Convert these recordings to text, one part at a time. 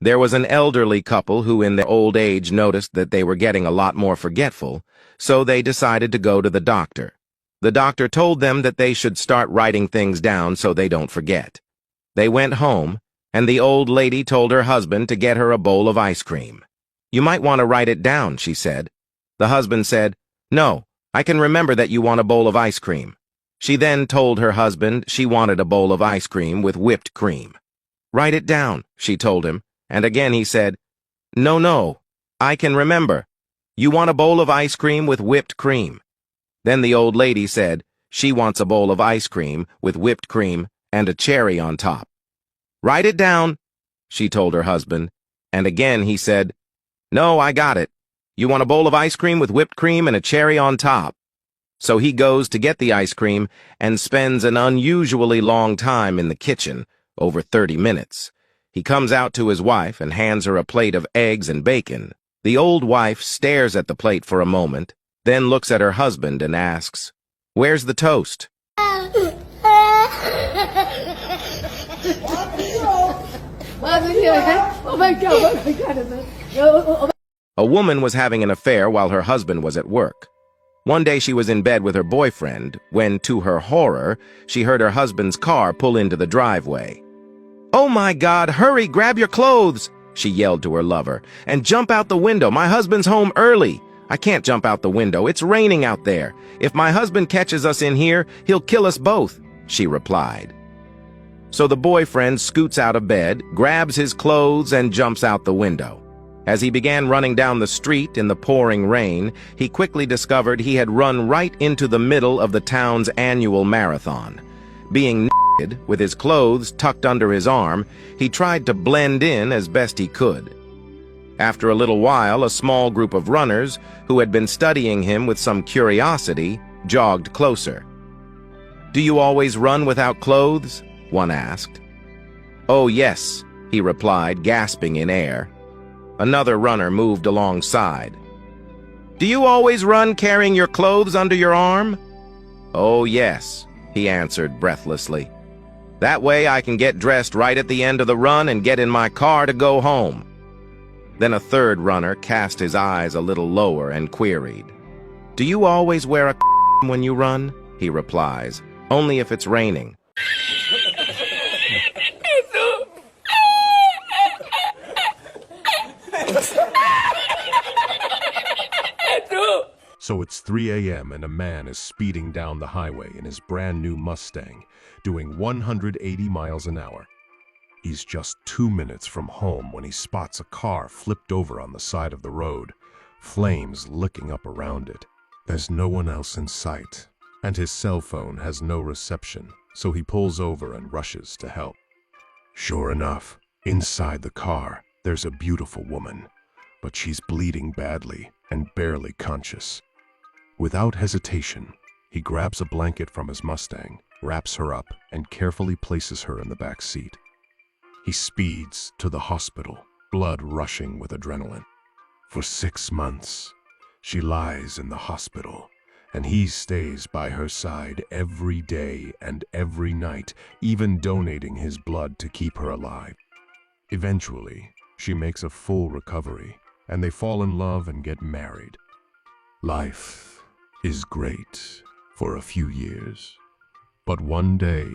There was an elderly couple who in their old age noticed that they were getting a lot more forgetful, so they decided to go to the doctor. The doctor told them that they should start writing things down so they don't forget. They went home, and the old lady told her husband to get her a bowl of ice cream. "You might want to write it down," she said. The husband said, "No, I can remember that you want a bowl of ice cream." She then told her husband she wanted a bowl of ice cream with whipped cream. "Write it down," she told him, and again he said, No, I can remember. You want a bowl of ice cream with whipped cream." Then the old lady said she wants a bowl of ice cream with whipped cream and a cherry on top. "Write it down," she told her husband, and again he said, "No, I got it. You want a bowl of ice cream with whipped cream and a cherry on top." So he goes to get the ice cream and spends an unusually long time in the kitchen, over 30 minutes. He comes out to his wife and hands her a plate of eggs and bacon. The old wife stares at the plate for a moment, then looks at her husband and asks, "Where's the toast?" A woman was having an affair while her husband was at work. One day she was in bed with her boyfriend when, to her horror, she heard her husband's car pull into the driveway. "Oh my God, hurry, grab your clothes," she yelled to her lover, "and jump out the window. My husband's home early." "I can't jump out the window. It's raining out there. If my husband catches us in here, he'll kill us both," she replied. So the boyfriend scoots out of bed, grabs his clothes, and jumps out the window. As he began running down the street in the pouring rain, he quickly discovered he had run right into the middle of the town's annual marathon. Being naked, with his clothes tucked under his arm, he tried to blend in as best he could. After a little while, a small group of runners, who had been studying him with some curiosity, jogged closer. "Do you always run without clothes?" one asked. "Oh, yes," he replied, gasping in air. Another runner moved alongside. "Do you always run carrying your clothes under your arm?" "Oh, yes," he answered breathlessly. "That way I can get dressed right at the end of the run and get in my car to go home." Then a third runner cast his eyes a little lower and queried, "Do you always wear a when you run?" He replies, "Only if it's raining." So it's 3 a.m. and a man is speeding down the highway in his brand new Mustang, doing 180 miles an hour. He's just 2 minutes from home when he spots a car flipped over on the side of the road, flames licking up around it. There's no one else in sight, and his cell phone has no reception, so he pulls over and rushes to help. Sure enough, inside the car, there's a beautiful woman, but she's bleeding badly and barely conscious. Without hesitation, he grabs a blanket from his Mustang, wraps her up, and carefully places her in the back seat. He speeds to the hospital, blood rushing with adrenaline. For 6 months, she lies in the hospital, and he stays by her side every day and every night, even donating his blood to keep her alive. Eventually, she makes a full recovery, and they fall in love and get married. Life is great for a few years, but one day,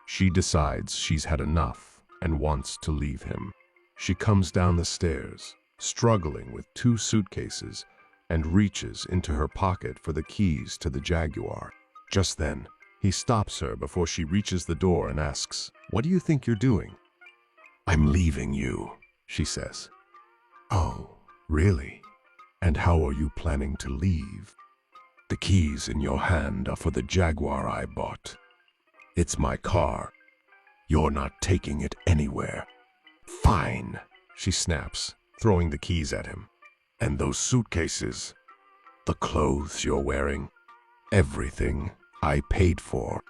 she decides she's had enough and wants to leave him. She comes down the stairs, struggling with 2 suitcases, and reaches into her pocket for the keys to the Jaguar. Just then, he stops her before she reaches the door and asks, "What do you think you're doing?" "I'm leaving you," she says. "Oh, really? And how are you planning to leave?" "The keys in your hand are for the Jaguar I bought. It's my car. You're not taking it anywhere." "Fine," she snaps, throwing the keys at him. "And those suitcases, the clothes you're wearing, everything I paid for,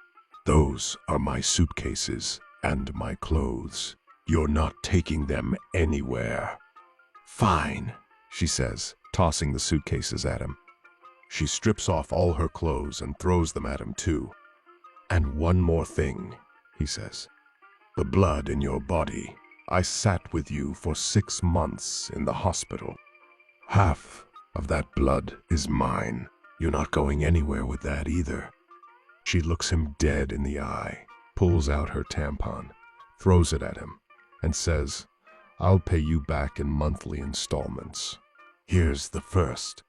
those are my suitcases and my clothes. You're not taking them anywhere." "Fine," she says, tossing the suitcases at him. She strips off all her clothes and throws them at him too. "And one more thing," he says. "The blood in your body I sat with you for 6 months in the hospital. Half of that blood is mine. You're not going anywhere with that either. She looks him dead in the eye, pulls out her tampon, throws it at him, and says, I'll pay you back in monthly installments. Here's the first.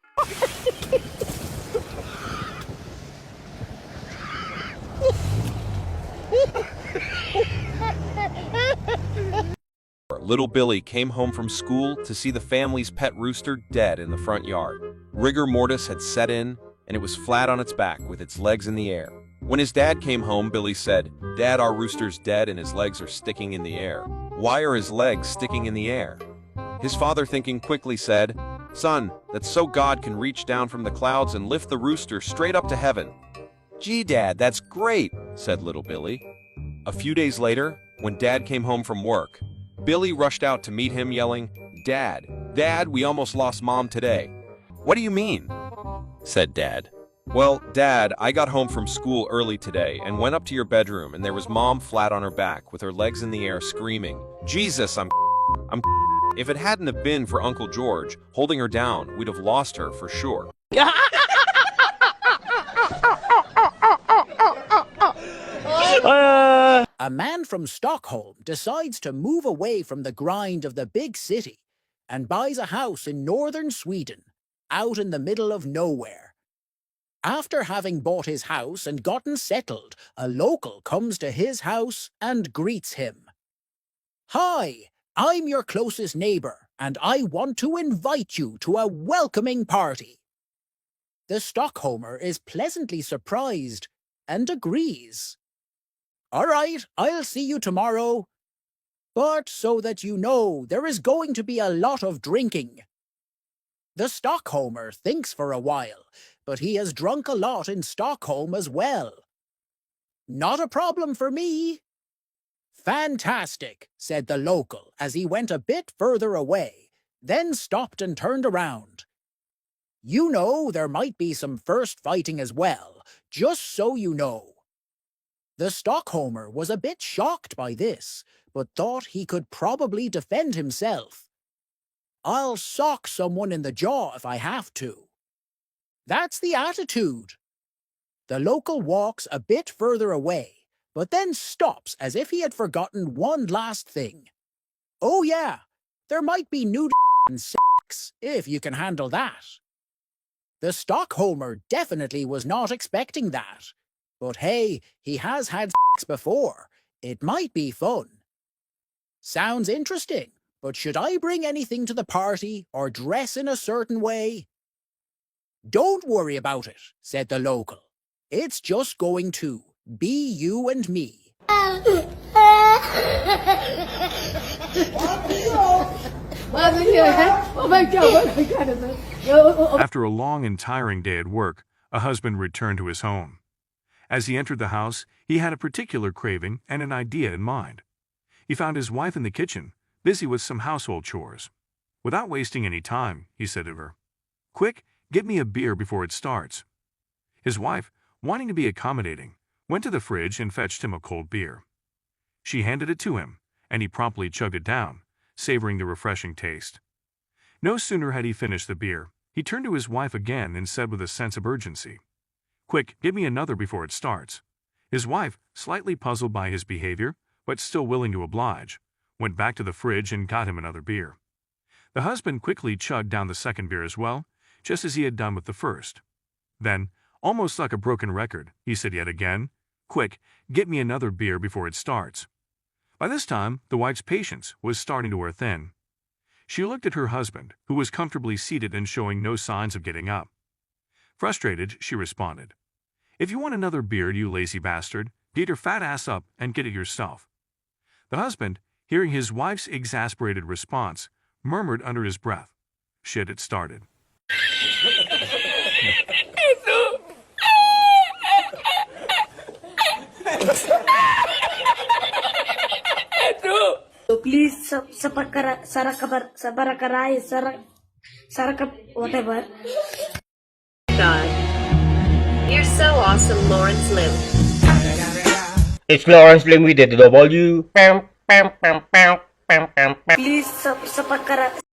Little Billy came home from school to see the family's pet rooster dead in the front yard. Rigor mortis had set in, and it was flat on its back with its legs in the air. When his dad came home, Billy said, "Dad, our rooster's dead and his legs are sticking in the air." "Why are his legs sticking in the air?" His father, thinking quickly, said, "Son, that's so God can reach down from the clouds and lift the rooster straight up to heaven." "Gee, Dad, that's great," said little Billy. A few days later, when Dad came home from work, Billy rushed out to meet him, yelling, "Dad, Dad, we almost lost Mom today." "What do you mean?" said Dad. "Well, Dad, I got home from school early today and went up to your bedroom, and there was Mom flat on her back with her legs in the air screaming, 'Jesus, I'm If it hadn't have been for Uncle George holding her down, we'd have lost her for sure." A man from Stockholm decides to move away from the grind of the big city and buys a house in northern Sweden, out in the middle of nowhere. After having bought his house and gotten settled, a local comes to his house and greets him. "Hi, I'm your closest neighbor, and I want to invite you to a welcoming party." The Stockholmer is pleasantly surprised and agrees. "All right, I'll see you tomorrow. But so that you know, there is going to be a lot of drinking." The Stockholmer thinks for a while, but he has drunk a lot in Stockholm as well. "Not a problem for me." "Fantastic," said the local as he went a bit further away, then stopped and turned around. "You know, there might be some first fighting as well, just so you know." The Stockholmer was a bit shocked by this, but thought he could probably defend himself. "I'll sock someone in the jaw if I have to." That's the attitude. The local walks a bit further away, but then stops as if he had forgotten one last thing. "Oh yeah, there might be nudity and sex, if you can handle that." The Stockholmer definitely was not expecting that. But hey, he has had sex before. It might be fun. "Sounds interesting, but should I bring anything to the party or dress in a certain way?" "Don't worry about it," said the local. "It's just going to be you and me." After a long and tiring day at work, a husband returned to his home. As he entered the house, he had a particular craving and an idea in mind. He found his wife in the kitchen, busy with some household chores. "Without wasting any time," he said to her, "Quick, get me a beer before it starts." His wife, wanting to be accommodating, went to the fridge and fetched him a cold beer. She handed it to him, and he promptly chugged it down, savoring the refreshing taste. No sooner had he finished the beer, he turned to his wife again and said with a sense of urgency, "Quick, give me another before it starts." His wife, slightly puzzled by his behavior, but still willing to oblige, went back to the fridge and got him another beer. The husband quickly chugged down the second beer as well, just as he had done with the first. Then, almost like a broken record, he said yet again, "Quick, get me another beer before it starts." By this time, the wife's patience was starting to wear thin. She looked at her husband, who was comfortably seated and showing no signs of getting up. Frustrated, she responded, "If you want another beer, you lazy bastard, get your fat ass up and get it yourself." The husband, hearing his wife's exasperated response, murmured under his breath, "Shit, it started." Please, whatever. God. You're so awesome, Lawrence Lim. It's Lawrence Lim with the W. Please subscribe.